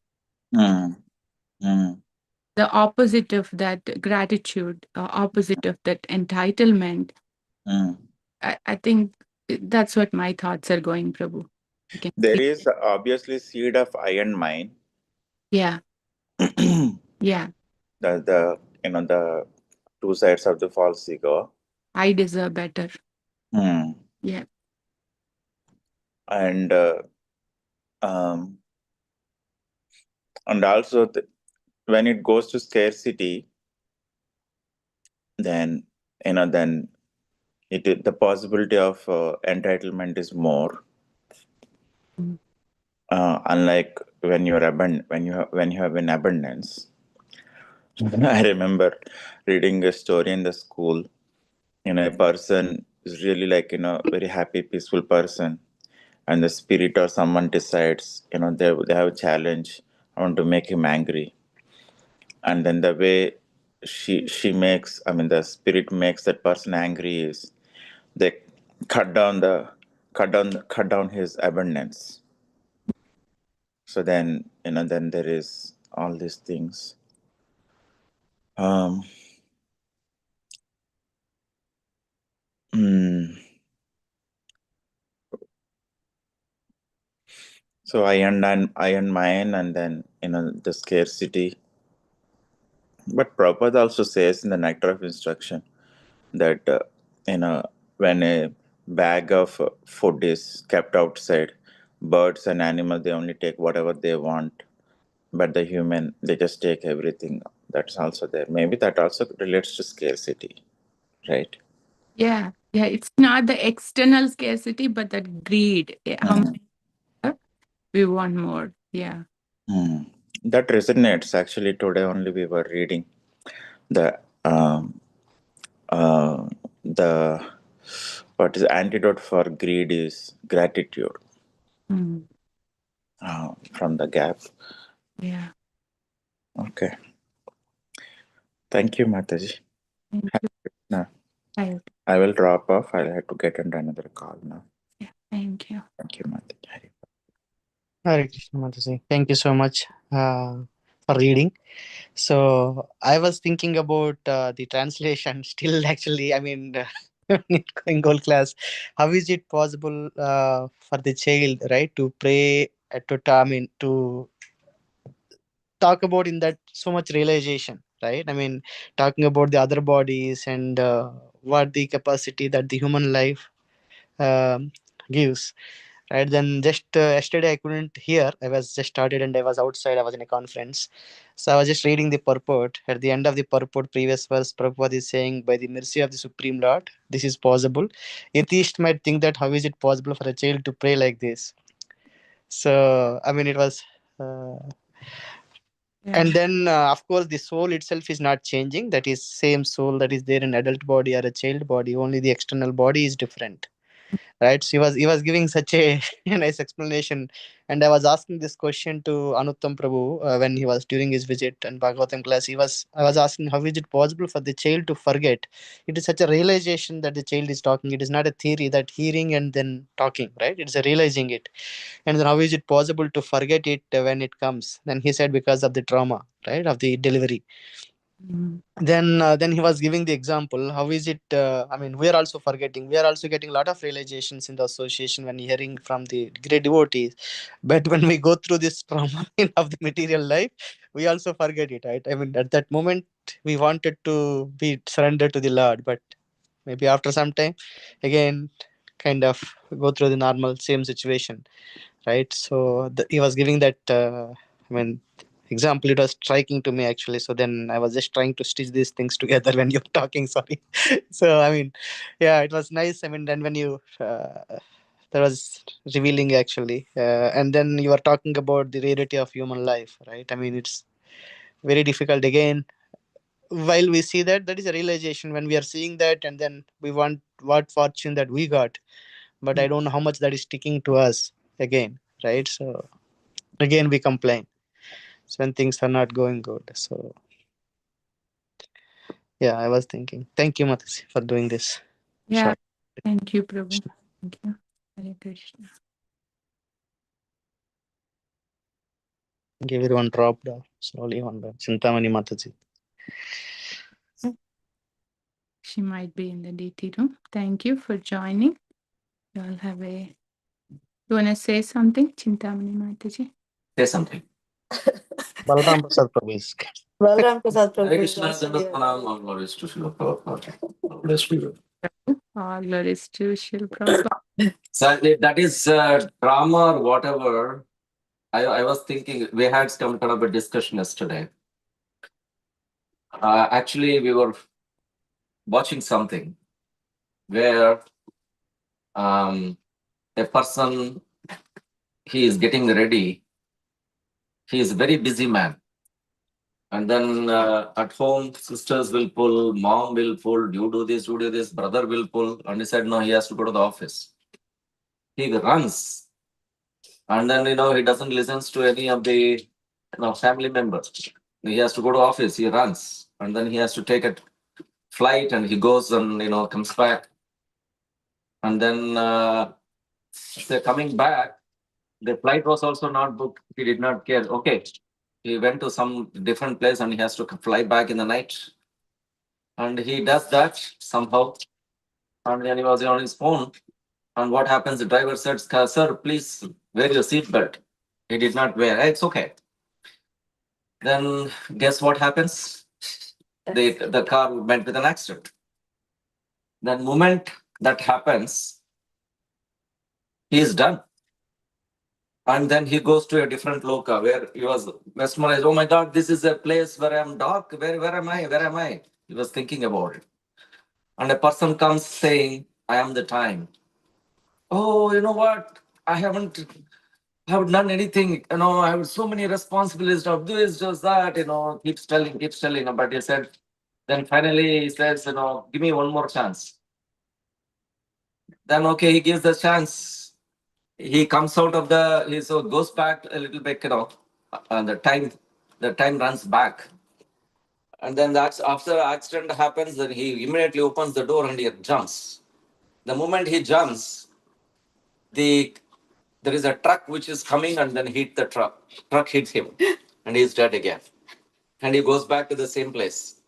Speaker 1: The opposite of that gratitude, opposite of that entitlement, I think that's what my thoughts are going, Prabhu. You can
Speaker 3: There
Speaker 1: see.
Speaker 3: is obviously seed of I and mine.
Speaker 1: Yeah, yeah.
Speaker 3: The the two sides of the false ego.
Speaker 1: I deserve better. Yeah.
Speaker 3: And um, and also when it goes to scarcity, then then the possibility of entitlement is more. Unlike when you're when you have an abundance. I remember reading a story in the school. A person is really like very happy, peaceful person, and the spirit or someone decides they have a challenge. I want to make him angry, and then the way she makes, the spirit makes that person angry is they cut down the cut down his abundance. So then then there is all these things. Um, so I earn mine, and then the scarcity. But Prabhupada also says in the Nectar of Instruction that when a bag of food is kept outside, birds and animals they only take whatever they want, but the human they just take everything. That's also there. Maybe that also relates to scarcity, right?
Speaker 1: Yeah. Yeah. It's not the external scarcity, but that greed. How much we want more. Yeah.
Speaker 3: That resonates. Actually, today only we were reading the the what is the antidote for greed is gratitude from the gap.
Speaker 1: Yeah.
Speaker 3: Okay. Thank you, Mataji.
Speaker 1: Thank you.
Speaker 3: Now,
Speaker 1: Bye.
Speaker 3: I will drop off. I'll have to get into another call now.
Speaker 1: Yeah. Thank you.
Speaker 3: Thank you, Mataji.
Speaker 2: Hare Krishna Mataji. Thank you so much for reading. So I was thinking about the translation. Still, actually, I mean, in gold class, how is it possible for the child, right, to pray I mean, to talk about in that so much realization, right? I mean, talking about the other bodies and what the capacity that the human life um, gives, right? Then just yesterday I couldn't hear. I was just started and I was outside. I was in a conference, so I was just reading the purport. At the end of the purport, previous verse, Prabhupada is saying, "By the mercy of the Supreme Lord, this is possible." Atheist might think that how is it possible for a child to pray like this? So I mean, it was.
Speaker 1: Yeah.
Speaker 2: And then of course the soul itself is not changing. That is same soul that is there in adult body or a child body, only the external body is different. right? So he was giving such a nice explanation, and I was asking this question to Anuttam Prabhu when he was during his visit and Bhagavatam class. I was asking, how is it possible for the child to forget? It is such a realization that the child is talking. It is not a theory that hearing and then talking, right? It's a realizing it. And then how is it possible to forget it when it comes? Then he said, because of the trauma, right, of the delivery.
Speaker 1: Mm.
Speaker 2: Then he was giving the example, how is it, I mean, we are also forgetting, we are also getting a lot of realizations in the association when hearing from the great devotees, but when we go through this trauma of the material life, we also forget it, right? I mean, at that moment we wanted to be surrendered to the Lord, but maybe after some time again kind of go through the normal same situation, right? So he was giving that I mean, example. It was striking to me actually. So then I was just trying to stitch these things together when you're talking. Sorry. So I mean, yeah, it was nice. I mean, then when you that was revealing actually, and then you were talking about the rarity of human life, right? I mean, it's very difficult again. While we see that, that is a realization when we are seeing that, and then we want what fortune that we got, but I don't know how much that is sticking to us again, right? So again we complain when things are not going good. So yeah, I was thinking, thank you Matasi for doing this
Speaker 1: Yeah.
Speaker 2: short.
Speaker 1: Thank you, Prabhu. Thank you. Hare Krishna.
Speaker 2: Give everyone dropped slowly on the Chintamani Mataji.
Speaker 1: She might be in the DT room. Thank you for joining. You all have a. You want to say something, Chintamani Mataji?
Speaker 4: Say something.
Speaker 2: Balram Prasad Prabhu is
Speaker 5: Balram Prasad
Speaker 4: Hare
Speaker 5: Prabhu.
Speaker 4: Krishna, Dandavat Pranam, all glories to Srila Prabhupada. Bless you.
Speaker 1: All glories to Shil Prabhupada.
Speaker 4: So that is drama or whatever. I was thinking we had some kind of a discussion yesterday. Actually, we were watching something where a person, he is getting ready. He is a very busy man. And then at home, sisters will pull, mom will pull, you do this, brother will pull. And he said, no, he has to go to the office. He runs. And then, he doesn't listen to any of the family members. He has to go to office, he runs. And then he has to take a flight and he goes and, comes back. And then they're coming back. The flight was also not booked. He did not care. Okay. He went to some different place and he has to fly back in the night. And he does that somehow. And then he was on his phone. And what happens? The driver says, sir, please wear your seatbelt. He did not wear. It's okay. Then guess what happens? The car went with an accident. The moment that happens, he is done. And then he goes to a different loca where he was mesmerized. Oh my God, this is a place where I'm dark. Where am I? Where am I? He was thinking about it. And a person comes saying, I am the time. Oh, you know what? I haven't done anything. I have so many responsibilities of this, just that, keeps telling. But he said, then finally he says, give me one more chance. Then, okay, he gives the chance. He comes out of he so goes back a little bit, and the time runs back. And then that's after the accident happens, then he immediately opens the door and he jumps. The moment he jumps, there is a truck which is coming and then hit the truck. Truck hits him and he's dead again. And he goes back to the same place.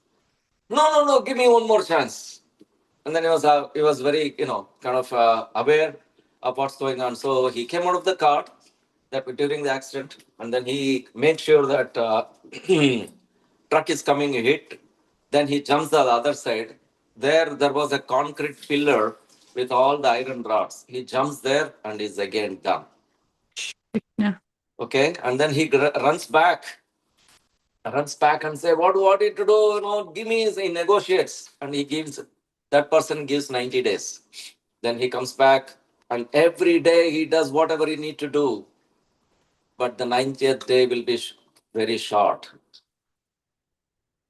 Speaker 4: No, give me one more chance. And then he was very, kind of aware of what's going on. So he came out of the car during the accident, and then he made sure that truck is coming hit. Then he jumps to the other side. There was a concrete pillar with all the iron rods. He jumps there and is again done.
Speaker 1: Yeah.
Speaker 4: Okay, and then he runs back and say, what did to do? Give me. He negotiates and that person gives 90 days. Then he comes back and every day he does whatever he need to do. But the 90th day will be very short.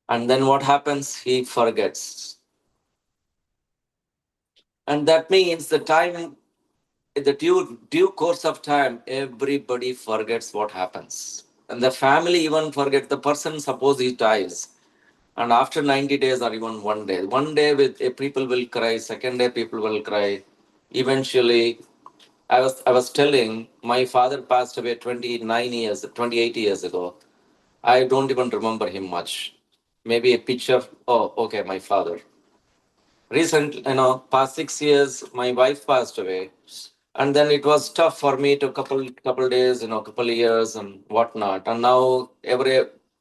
Speaker 4: And then what happens? He forgets. And that means the time in the due course of time, everybody forgets what happens. And the family even forgets the person, suppose he dies. And after 90 days or even one day with people will cry, second day people will cry. Eventually, I was telling my father passed away 28 years ago. I don't even remember him much. Maybe a picture. Oh, okay, my father. Recent, past 6 years, my wife passed away, and then it was tough for me to couple days, couple years and whatnot. And now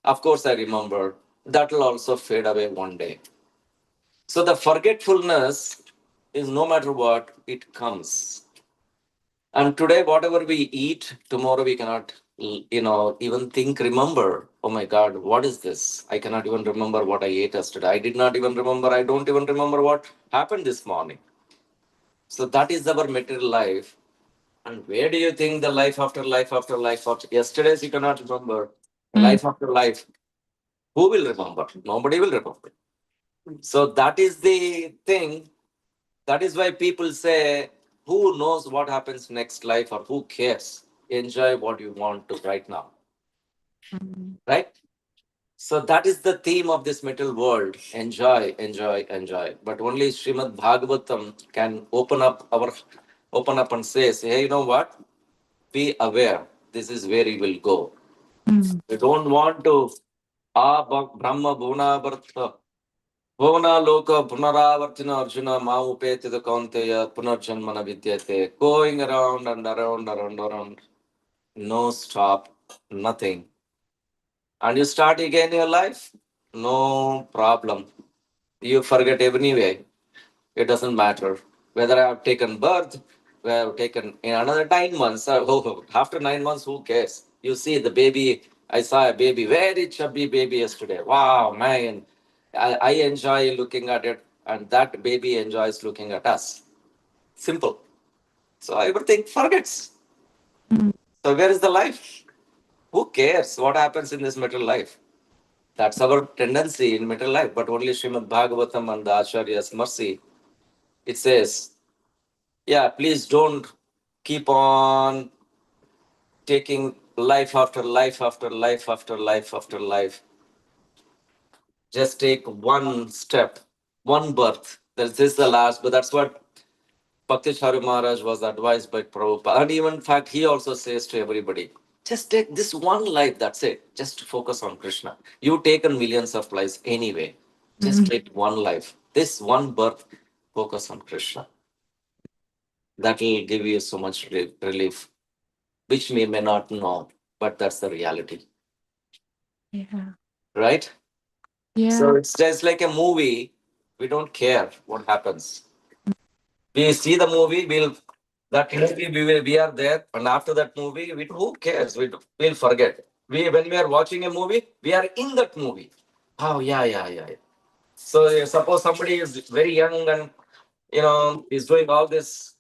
Speaker 4: of course, I remember that will also fade away one day. So the forgetfulness is no matter what it comes. And today, whatever we eat, tomorrow we cannot, even think, remember. Oh my God, what is this? I cannot even remember what I ate yesterday. I did not even remember. I don't even remember what happened this morning. So that is our material life. And where do you think the life after life after life after yesterday's you cannot remember? Life after life, who will remember? Nobody will remember. So that is the thing. That is why people say, who knows what happens next life or who cares? Enjoy what you want to right now. Right? So that is the theme of this material world. Enjoy, enjoy, enjoy. But only Srimad Bhagavatam can open up and says, hey, you know what? Be aware. This is where you will go. You don't want to Brahma Bhuna Bhuvana Loka Punaravartina Arjuna Maupeti the Kaunteya Punarjanmana Vidyate. Going around and around. No stop, nothing. And you start again your life, no problem. You forget anyway. It doesn't matter whether I have taken birth, whether I have taken in another 9 months. After 9 months, who cares? You see the baby. I saw a baby, very chubby baby yesterday. Wow, man. I enjoy looking at it, and that baby enjoys looking at us. Simple. So everything forgets. So where is the life? Who cares what happens in this material life? That's our tendency in material life. But only Srimad Bhagavatam and the Acharya's mercy, it says, yeah, please don't keep on taking life after life after life after life after life. Just take one step, one birth. This is the last, but that's what Bhakti Charu Maharaj was advised by Prabhupada. And even in fact, he also says to everybody, just take this one life, that's it. Just focus on Krishna. You've taken millions of lives anyway. Just take one life. This one birth, focus on Krishna. That will give you so much relief, which we may not know, but that's the reality.
Speaker 1: Yeah.
Speaker 4: Right?
Speaker 1: Yeah.
Speaker 4: So it's just like a movie. We don't care what happens. We see the movie, we are there, and after that movie, who cares? We'll forget. When we are watching a movie, we are in that movie. Oh yeah. So suppose somebody is very young and is doing all this.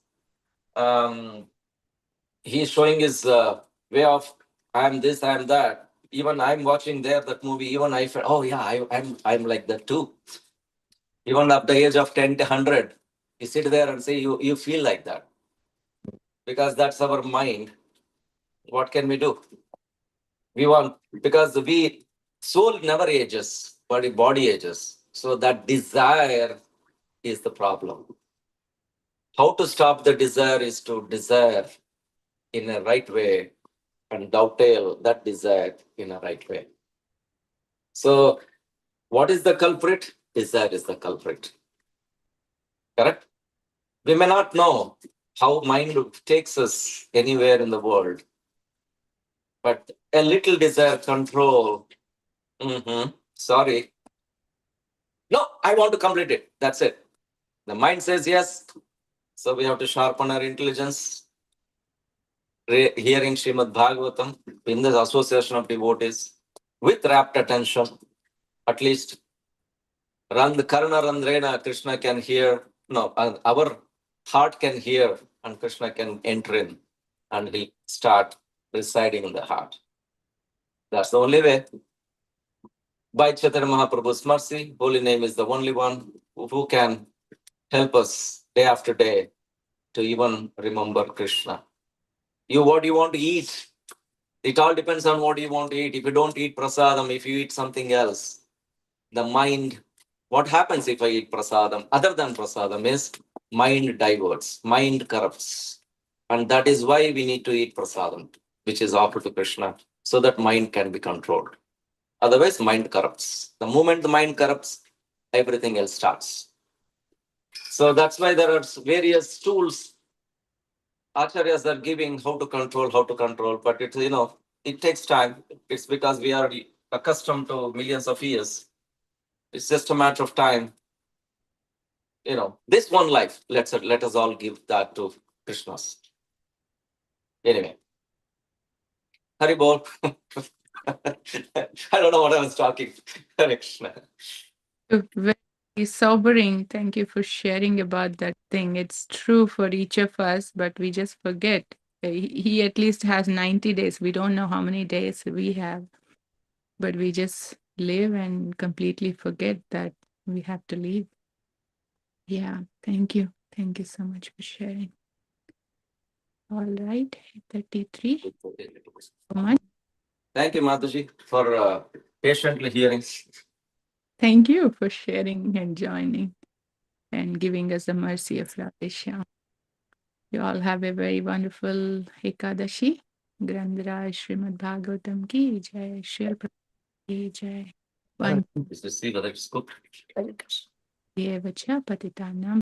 Speaker 4: He's showing his way of I'm this, I'm that. Even I'm watching there that movie. Even I felt, oh yeah, I'm like that too. Even at the age of 10 to 100, you sit there and say you feel like that because that's our mind. What can we do? We want because we soul never ages, but body ages. So that desire is the problem. How to stop the desire is to desire in a right way and dovetail that desire in a right way. So, what is the culprit? Desire is the culprit. Correct? We may not know how mind takes us anywhere in the world, but a little desire control. Sorry. No, I want to complete it. That's it. The mind says yes. So we have to sharpen our intelligence. Hearing Srimad Bhagavatam in the association of devotees with rapt attention, at least Karna Randrena, Krishna can hear. No, our heart can hear and Krishna can enter in and he'll start residing in the heart. That's the only way. By Chaitanya Mahaprabhu's mercy, holy name is the only one who can help us day after day to even remember Krishna. What you want to eat, it all depends on what you want to eat. If you don't eat prasadam, if you eat something else, the mind, what happens if I eat prasadam? Other than prasadam is mind diverts, mind corrupts. And that is why we need to eat prasadam, which is offered to Krishna, so that mind can be controlled. Otherwise, mind corrupts. The moment the mind corrupts, everything else starts. So that's why there are various tools acharyas are giving how to control, but it's, it takes time. It's because we are accustomed to millions of years. It's just a matter of time. This one life, let us all give that to Krishna's. Anyway, Hari Bol. I don't know what I was talking. Hare Krishna.
Speaker 1: Very sobering. Thank you for sharing about that thing. It's true for each of us, but we just forget. He at least has 90 days. We don't know how many days we have, but we just live and completely forget that we have to leave. Yeah, thank you. Thank you so much for sharing. All right, 33. So much.
Speaker 4: Thank you, Mataji, for patiently hearing.
Speaker 1: Thank you for sharing and joining and giving us the mercy of Radhesham. You all have a very wonderful Ekadashi. Grandhara Srimad Bhagavatam ki jai, Srila Prabhupada ki jai. One
Speaker 4: Is to see whether it's cooked.
Speaker 1: Yevacha Patitanam